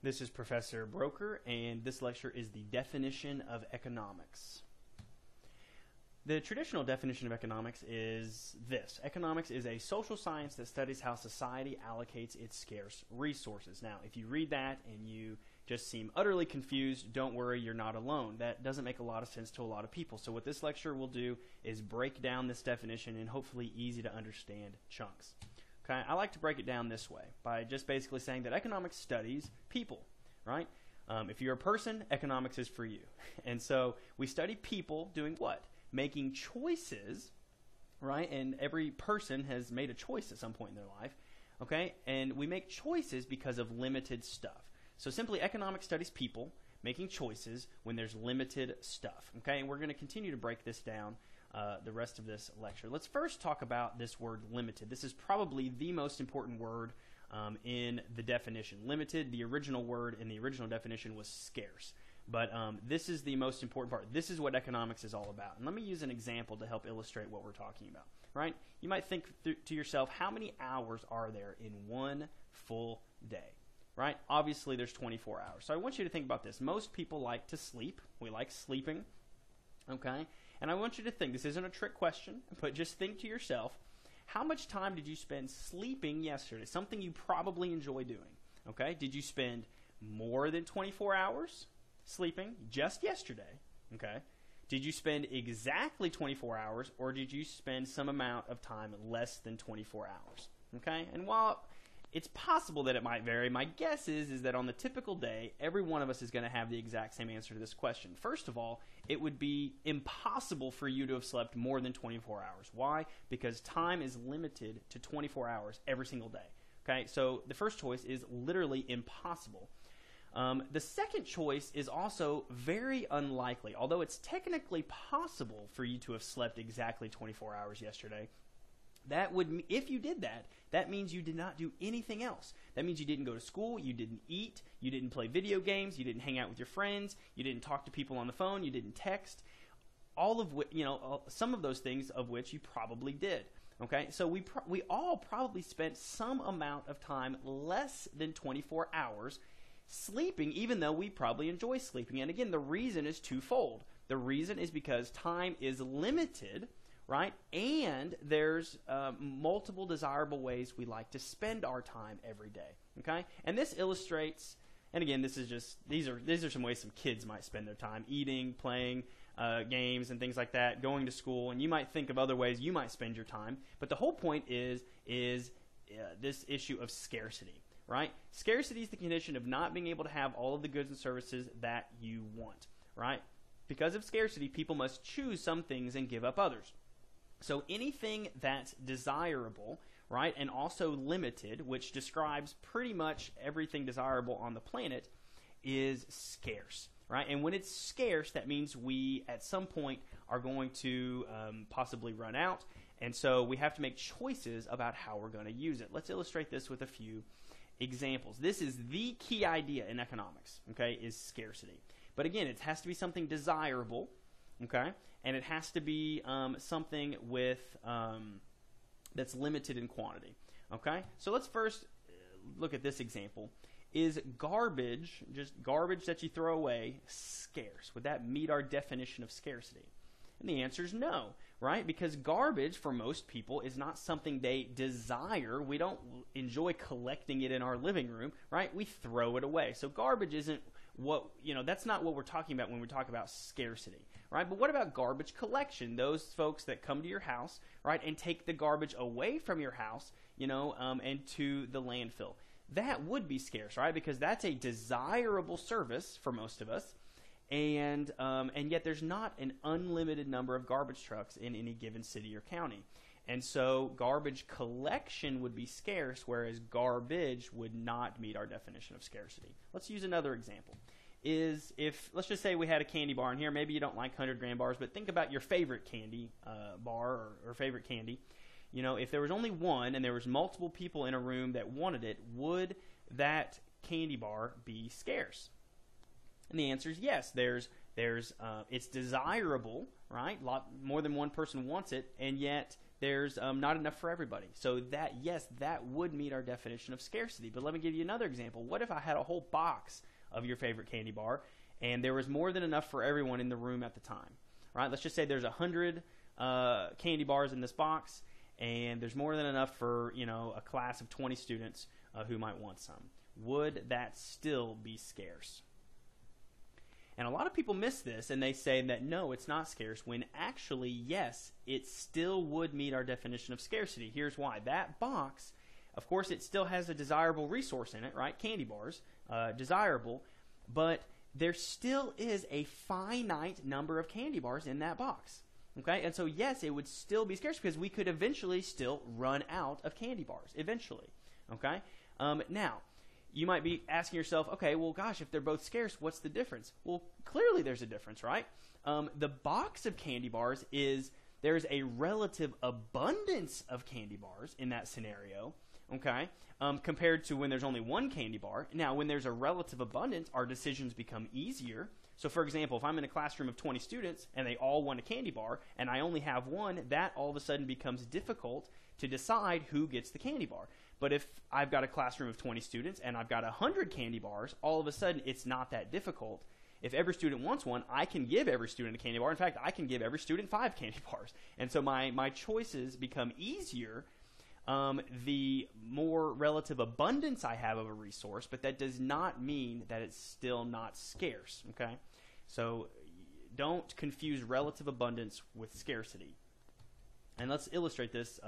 This is Professor Broker, and this lecture is the definition of economics. The traditional definition of economics is this. Economics is a social science that studies how society allocates its scarce resources. Now, if you read that and you just seem utterly confused, don't worry, you're not alone. That doesn't make a lot of sense to a lot of people. So what this lecture will do is break down this definition in hopefully easy to understand chunks. Okay, I like to break it down this way by just basically saying that economics studies people, right? If you're a person, economics is for you. And so we study people doing what? Making choices, right? And every person has made a choice at some point in their life, okay? And we make choices because of limited stuff. So simply economics studies people making choices when there's limited stuff, okay? And we're going to continue to break this down the rest of this lecture. Let's first talk about this word limited. This is probably the most important word in the definition. Limited, the original word in the original definition was scarce. But this is the most important part. This is what economics is all about. And let me use an example to help illustrate what we're talking about, right? You might think to yourself, how many hours are there in one full day, right? Obviously, there's 24 hours. So I want you to think about this. Most people like to sleep. We like sleeping, okay? And I want you to think, this isn't a trick question, but just think to yourself, how much time did you spend sleeping yesterday? Something you probably enjoy doing, okay? Did you spend more than 24 hours sleeping just yesterday, okay? Did you spend exactly 24 hours, or did you spend some amount of time less than 24 hours, okay? And while it's possible that it might vary, my guess is that on the typical day, every one of us is going to have the exact same answer to this question. First of all, it would be impossible for you to have slept more than 24 hours. Why? Because time is limited to 24 hours every single day, okay? So the first choice is literally impossible. The second choice is also very unlikely. Although it's technically possible for you to have slept exactly 24 hours yesterday, that would, if you did that, that means you did not do anything else. That means you didn't go to school, you didn't eat, you didn't play video games, you didn't hang out with your friends, you didn't talk to people on the phone, you didn't text. All of which, some of those things of which you probably did. Okay, so we all probably spent some amount of time less than 24 hours sleeping, even though we probably enjoy sleeping. And again, the reason is twofold. The reason is because time is limited, right? And there's multiple desirable ways we like to spend our time every day, okay? And this illustrates, and again, this is just, these are some ways some kids might spend their time: eating, playing games and things like that, going to school, and you might think of other ways you might spend your time. But the whole point is this issue of scarcity. Right? Scarcity is the condition of not being able to have all of the goods and services that you want, right? Because of scarcity, people must choose some things and give up others. So anything that's desirable, right, and also limited, which describes pretty much everything desirable on the planet, is scarce, right? And when it's scarce, that means we, at some point, are going to possibly run out, and so we have to make choices about how we're going to use it. Let's illustrate this with a few examples. This is the key idea in economics, okay, is scarcity. But again, it has to be something desirable, okay, and it has to be something with that's limited in quantity, okay? So let's first look at this example. Is garbage, just garbage that you throw away, scarce? Would that meet our definition of scarcity? And the answer is no, right? Because garbage, for most people, is not something they desire. We don't enjoy collecting it in our living room, right? We throw it away. So garbage isn't what, that's not what we're talking about when we talk about scarcity, right? But what about garbage collection? Those folks that come to your house, right, and take the garbage away from your house, and to the landfill. That would be scarce, right? Because that's a desirable service for most of us. And yet there's not an unlimited number of garbage trucks in any given city or county. And so garbage collection would be scarce, whereas garbage would not meet our definition of scarcity. Let's use another example. Let's just say we had a candy bar in here. Maybe you don't like 100-gram bars, but think about your favorite candy bar or favorite candy. If there was only one and there was multiple people in a room that wanted it, would that candy bar be scarce? And the answer is yes. It's desirable, right? More than one person wants it, and yet there's not enough for everybody. So that, yes, that would meet our definition of scarcity. But let me give you another example. What if I had a whole box of your favorite candy bar and there was more than enough for everyone in the room at the time? Right? Let's just say there's 100 candy bars in this box, and there's more than enough for, a class of 20 students who might want some. Would that still be scarce? And a lot of people miss this, and they say that no, it's not scarce, when actually, yes, it still would meet our definition of scarcity. Here's why. That box, of course, it still has a desirable resource in it, right? Candy bars, desirable, but there still is a finite number of candy bars in that box. Okay, and so yes, it would still be scarce because we could eventually still run out of candy bars, eventually. Okay, now, you might be asking yourself, okay, well, gosh, if they're both scarce, what's the difference? Well, clearly there's a difference, right? The box of candy bars there's a relative abundance of candy bars in that scenario, okay, compared to when there's only one candy bar. Now, when there's a relative abundance, our decisions become easier. So, for example, if I'm in a classroom of 20 students and they all want a candy bar and I only have one, that all of a sudden becomes difficult to decide who gets the candy bar. But if I've got a classroom of 20 students and I've got 100 candy bars, all of a sudden it's not that difficult. If every student wants one, I can give every student a candy bar. In fact, I can give every student 5 candy bars. And so my choices become easier the more relative abundance I have of a resource, but that does not mean that it's still not scarce, okay? So don't confuse relative abundance with scarcity. And let's illustrate this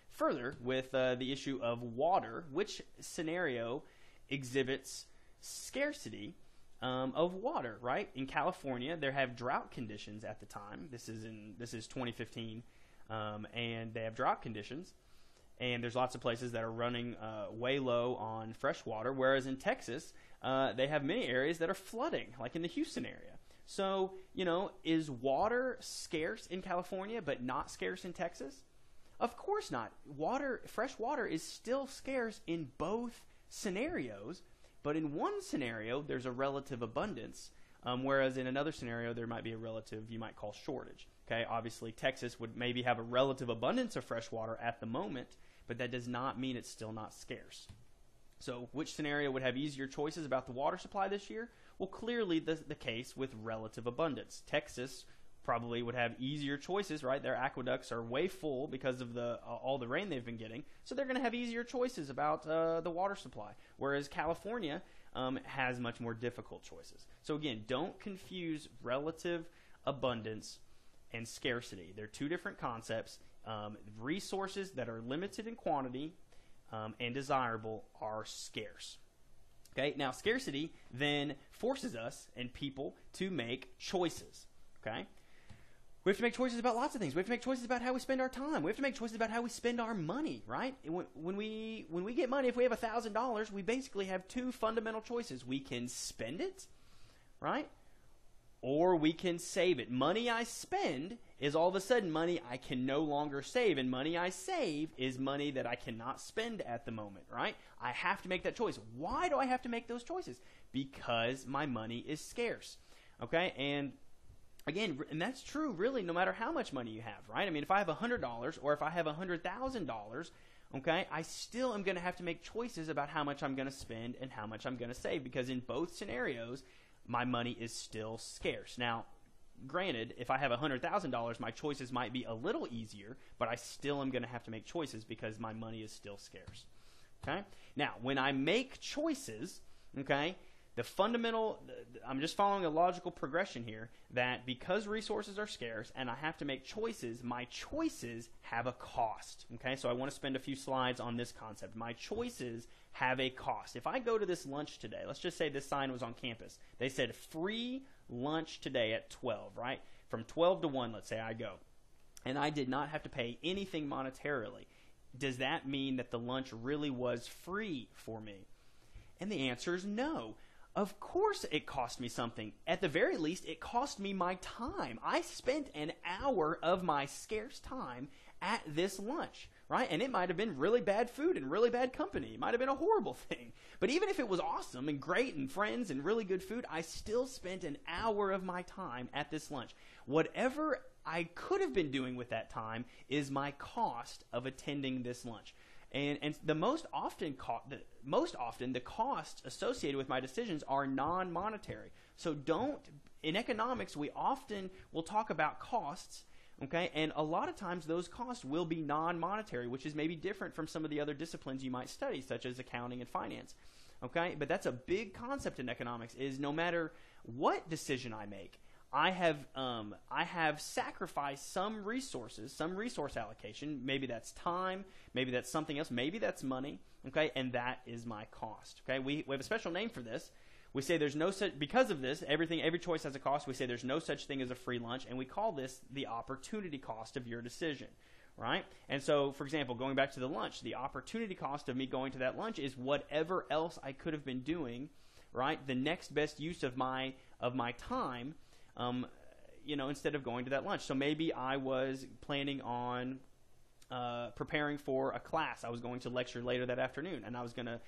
further with the issue of water. Which scenario exhibits scarcity of water, right? In California, there have drought conditions at the time. This is 2015, and they have drought conditions. And there's lots of places that are running way low on fresh water, whereas in Texas, they have many areas that are flooding, like in the Houston area. So, is water scarce in California but not scarce in Texas? Of course not. Fresh water is still scarce in both scenarios, but in one scenario, there's a relative abundance, whereas in another scenario, there might be a relative, you might call shortage. Okay, obviously, Texas would maybe have a relative abundance of fresh water at the moment, but that does not mean it's still not scarce. So which scenario would have easier choices about the water supply this year? Well, clearly the case with relative abundance. Texas probably would have easier choices, right? Their aqueducts are way full because of all the rain they've been getting, so they're going to have easier choices about the water supply, whereas California has much more difficult choices. So again, don't confuse relative abundance and scarcity. They're two different concepts. Resources that are limited in quantity and desirable are scarce. Okay, now scarcity then forces us and people to make choices. Okay, we have to make choices about lots of things. We have to make choices about how we spend our time. We have to make choices about how we spend our money. Right? When we get money, if we have $1,000, we basically have two fundamental choices. We can spend it, right? Or we can save it. Money I spend is all of a sudden money I can no longer save, and money I save is money that I cannot spend at the moment, right? I have to make that choice. Why do I have to make those choices? Because my money is scarce, okay? And again, and that's true really no matter how much money you have, right? I mean, if I have $100 or if I have $100,000, okay, I still am going to have to make choices about how much I'm going to spend and how much I'm going to save, because in both scenarios, my money is still scarce. Now, granted, if I have $100,000, my choices might be a little easier, but I still am going to have to make choices because my money is still scarce. Okay? Now, when I make choices, okay, I'm just following a logical progression here, that because resources are scarce and I have to make choices, my choices have a cost. Okay? So I want to spend a few slides on this concept. My choices have a cost. If I go to this lunch today, let's just say this sign was on campus. They said free lunch today at 12, right? From 12 to 1, let's say I go. And I did not have to pay anything monetarily. Does that mean that the lunch really was free for me? And the answer is no. Of course it cost me something. At the very least, it cost me my time. I spent an hour of my scarce time at this lunch, right? And it might have been really bad food and really bad company. It might have been a horrible thing. But even if it was awesome and great and friends and really good food, I still spent an hour of my time at this lunch. Whatever I could have been doing with that time is my cost of attending this lunch. And the most often the costs associated with my decisions are non-monetary. So in economics, we often will talk about costs, okay? And a lot of times those costs will be non-monetary, which is maybe different from some of the other disciplines you might study, such as accounting and finance, okay? But that's a big concept in economics, is no matter what decision I make, I have sacrificed some resources, some resource allocation. Maybe that's time, maybe that's something else, maybe that's money, okay? And that is my cost, okay? We have a special name for this. We say there's no such, because of this, every choice has a cost. We say there's no such thing as a free lunch, and we call this the opportunity cost of your decision, right? And so, for example, going back to the lunch, the opportunity cost of me going to that lunch is whatever else I could have been doing, right? The next best use of my time, instead of going to that lunch. So maybe I was planning on preparing for a class. I was going to lecture later that afternoon, and I was gonna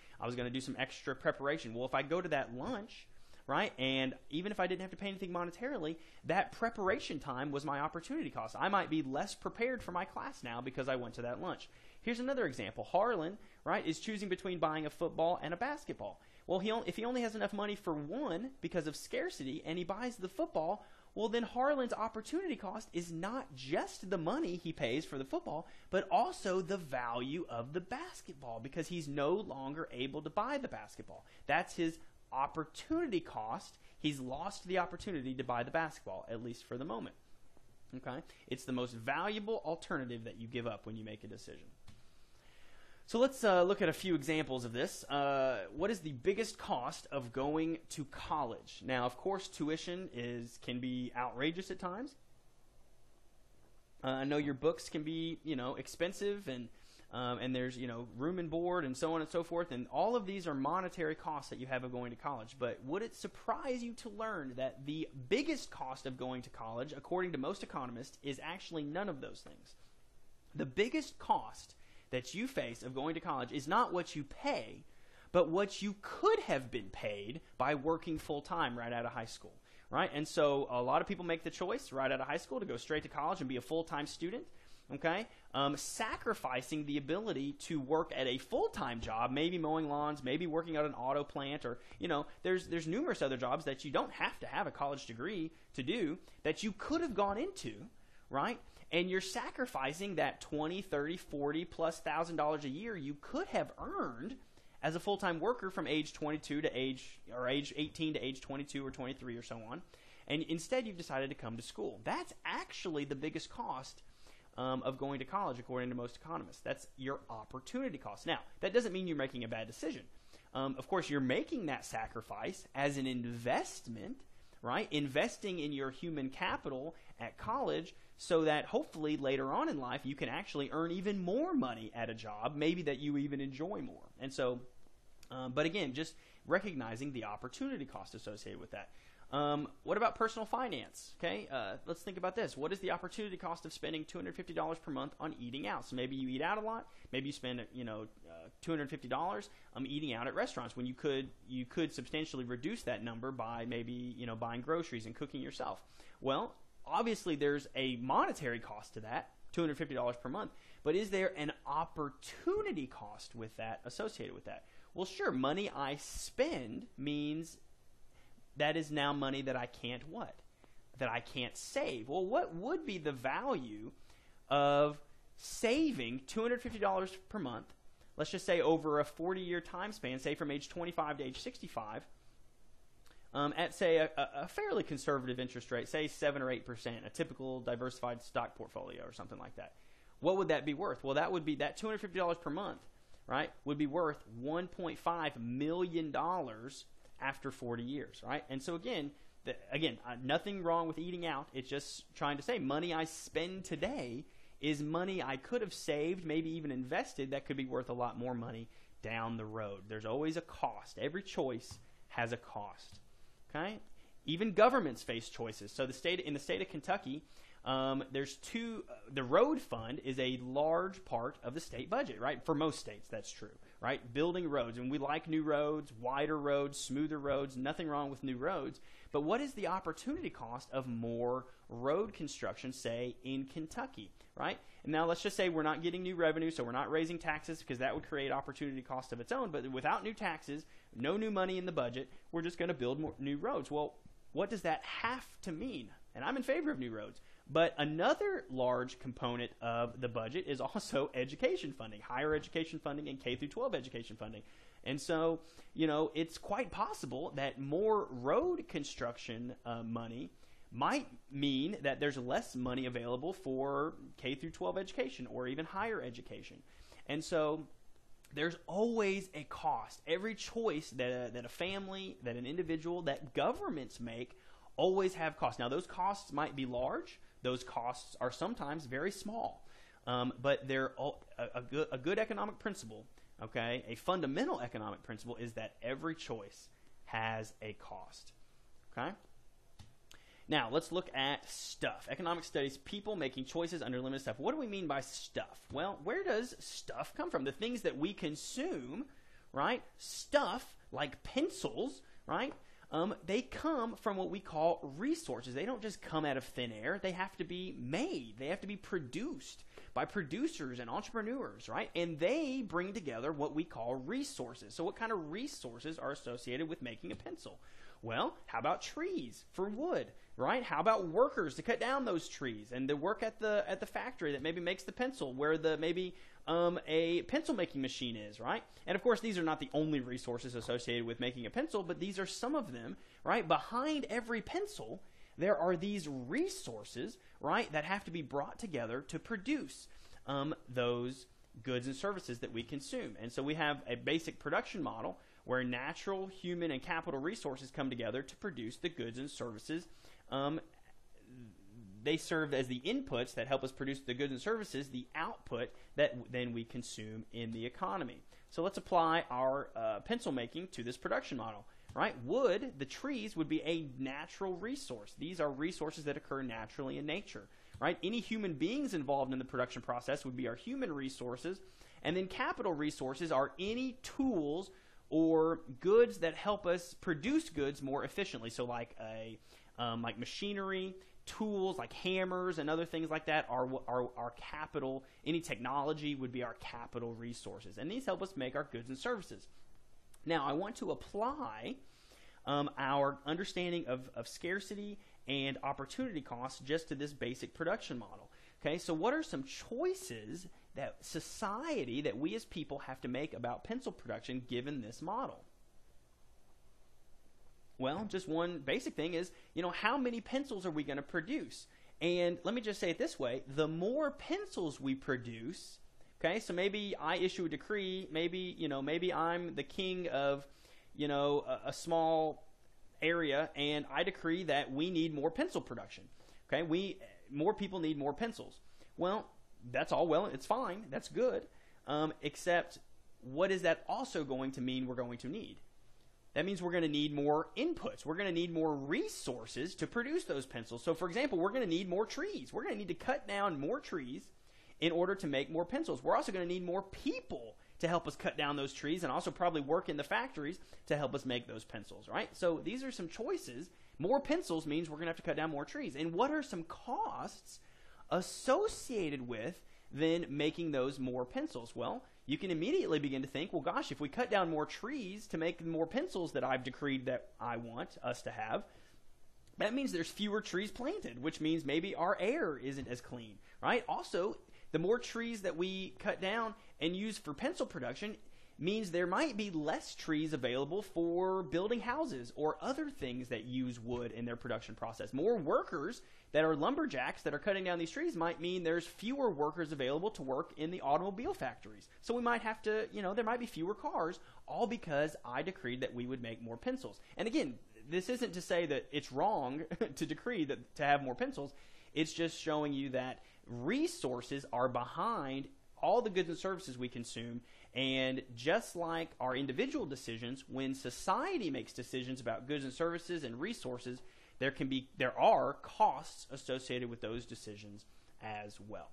do some extra preparation. Well, if I go to that lunch, right, and even if I didn't have to pay anything monetarily, that preparation time was my opportunity cost. I might be less prepared for my class now because I went to that lunch. Here's another example. Harlan, right, is choosing between buying a football and a basketball. Well, if he only has enough money for one because of scarcity, and he buys the football, well, then Harlan's opportunity cost is not just the money he pays for the football, but also the value of the basketball, because he's no longer able to buy the basketball. That's his opportunity cost. He's lost the opportunity to buy the basketball, at least for the moment. Okay? It's the most valuable alternative that you give up when you make a decision. So let's look at a few examples of this. What is the biggest cost of going to college? Now, of course, tuition can be outrageous at times. I know your books can be, expensive, and there's, room and board and so on and so forth, and all of these are monetary costs that you have of going to college. But would it surprise you to learn that the biggest cost of going to college, according to most economists, is actually none of those things? The biggest cost that you face of going to college is not what you pay, but what you could have been paid by working full-time right out of high school, right? And so a lot of people make the choice right out of high school to go straight to college and be a full-time student, okay? Sacrificing the ability to work at a full-time job, maybe mowing lawns, maybe working at an auto plant, or, there's numerous other jobs that you don't have to have a college degree to do that you could have gone into, right? And you're sacrificing that $20, $30, $40 plus $1,000 a year you could have earned as a full-time worker from age 22 to age 18 to age 22 or 23 or so on. And instead you've decided to come to school. That's actually the biggest cost of going to college, according to most economists. That's your opportunity cost. Now, that doesn't mean you're making a bad decision. Of course, you're making that sacrifice as an investment, right? Investing in your human capital at college, so that hopefully later on in life you can actually earn even more money at a job, maybe that you even enjoy more. And so, but again, just recognizing the opportunity cost associated with that. What about personal finance? Okay, let's think about this. What is the opportunity cost of spending $250 per month on eating out? So maybe you eat out a lot. Maybe you spend $250 eating out at restaurants, when you could substantially reduce that number by maybe buying groceries and cooking yourself. Well, obviously there's a monetary cost to that, $250 per month, but is there an opportunity cost with that, associated with that? Well, sure, money I spend means that is now money that I can't that I can't save. Well, what would be the value of saving $250 per month, let's just say over a 40-year time span, say from age 25 to age 65, at, say, a fairly conservative interest rate, say 7 or 8%, a typical diversified stock portfolio or something like that. What would that be worth? Well, that would be that $250 per month, right, would be worth $1.5 million after 40 years, right? And so again, nothing wrong with eating out. It's just trying to say money I spend today is money I could have saved, maybe even invested, that could be worth a lot more money down the road. There's always a cost. Every choice has a cost. Okay? Even governments face choices. So in the state of Kentucky, there's the road fund is a large part of the state budget, right? For most states, that's true, right? Building roads. And we like new roads, wider roads, smoother roads, nothing wrong with new roads. But what is the opportunity cost of more road construction, say, in Kentucky, right? And now let's just say we're not getting new revenue, so we're not raising taxes because that would create opportunity cost of its own. But without new taxes, no new money in the budget, we're just going to build more new roads. Well, what does that have to mean? And I'm in favor of new roads. But another large component of the budget is also education funding, higher education funding and K through 12 education funding. And so, it's quite possible that more road construction money might mean that there's less money available for K through 12 education or even higher education. And so there's always a cost. Every choice that a family, that an individual, that governments make always have costs. Now, those costs might be large. Those costs are sometimes very small. But they're a good economic principle, okay, a fundamental economic principle is that every choice has a cost, okay? Now, let's look at stuff. Economic studies, people making choices under limited stuff. What do we mean by stuff? Well, where does stuff come from? The things that we consume, right? Stuff like pencils, right? They come from what we call resources. They don't just come out of thin air. They have to be made. They have to be produced by producers and entrepreneurs, right? And they bring together what we call resources. So what kind of resources are associated with making a pencil? Well, how about trees for wood, right? How about workers to cut down those trees and to work at the factory that maybe makes the pencil, where a pencil making machine is, right? And of course, these are not the only resources associated with making a pencil, but these are some of them, right? Behind every pencil, there are these resources, right, that have to be brought together to produce those goods and services that we consume. And so we have a basic production model where natural, human, and capital resources come together to produce the goods and services. They serve as the inputs that help us produce the goods and services, the output that then we consume in the economy. So let's apply our pencil making to this production model, right? Wood, the trees, would be a natural resource. These are resources that occur naturally in nature, right? Any human beings involved in the production process would be our human resources. And then capital resources are any tools or goods that help us produce goods more efficiently. So like machinery, tools like hammers and other things like that are capital. Any technology would be our capital resources. And these help us make our goods and services. Now, I want to apply our understanding of scarcity and opportunity costs just to this basic production model. Okay, so what are some choices that society, that we as people have to make about pencil production given this model? Well, just one basic thing is, how many pencils are we going to produce? And let me just say it this way, the more pencils we produce, okay, so maybe I issue a decree, maybe I'm the king of, a small area, and I decree that we need more pencil production. Okay, more people need more pencils. Well, that's all well, it's fine, that's good, except what is that also going to mean we're going to need? That means we're going to need more inputs. We're going to need more resources to produce those pencils. So, for example, we're going to need more trees. We're going to need to cut down more trees in order to make more pencils. We're also going to need more people to help us cut down those trees and also probably work in the factories to help us make those pencils, right? So these are some choices. More pencils means we're going to have to cut down more trees. And what are some costs associated with then making those more pencils? Well, you can immediately begin to think, well, gosh, if we cut down more trees to make more pencils that I've decreed that I want us to have, that means there's fewer trees planted, which means maybe our air isn't as clean, right? Also, the more trees that we cut down and use for pencil production means there might be less trees available for building houses or other things that use wood in their production process. More workers that are lumberjacks that are cutting down these trees might mean there's fewer workers available to work in the automobile factories. So we might have to, there might be fewer cars, all because I decreed that we would make more pencils. And again, this isn't to say that it's wrong to decree that to have more pencils. It's just showing you that resources are behind all the goods and services we consume. And just like our individual decisions, when society makes decisions about goods and services and resources, there are costs associated with those decisions as well.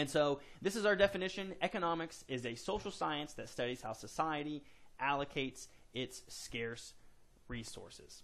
And so this is our definition. Economics is a social science that studies how society allocates its scarce resources.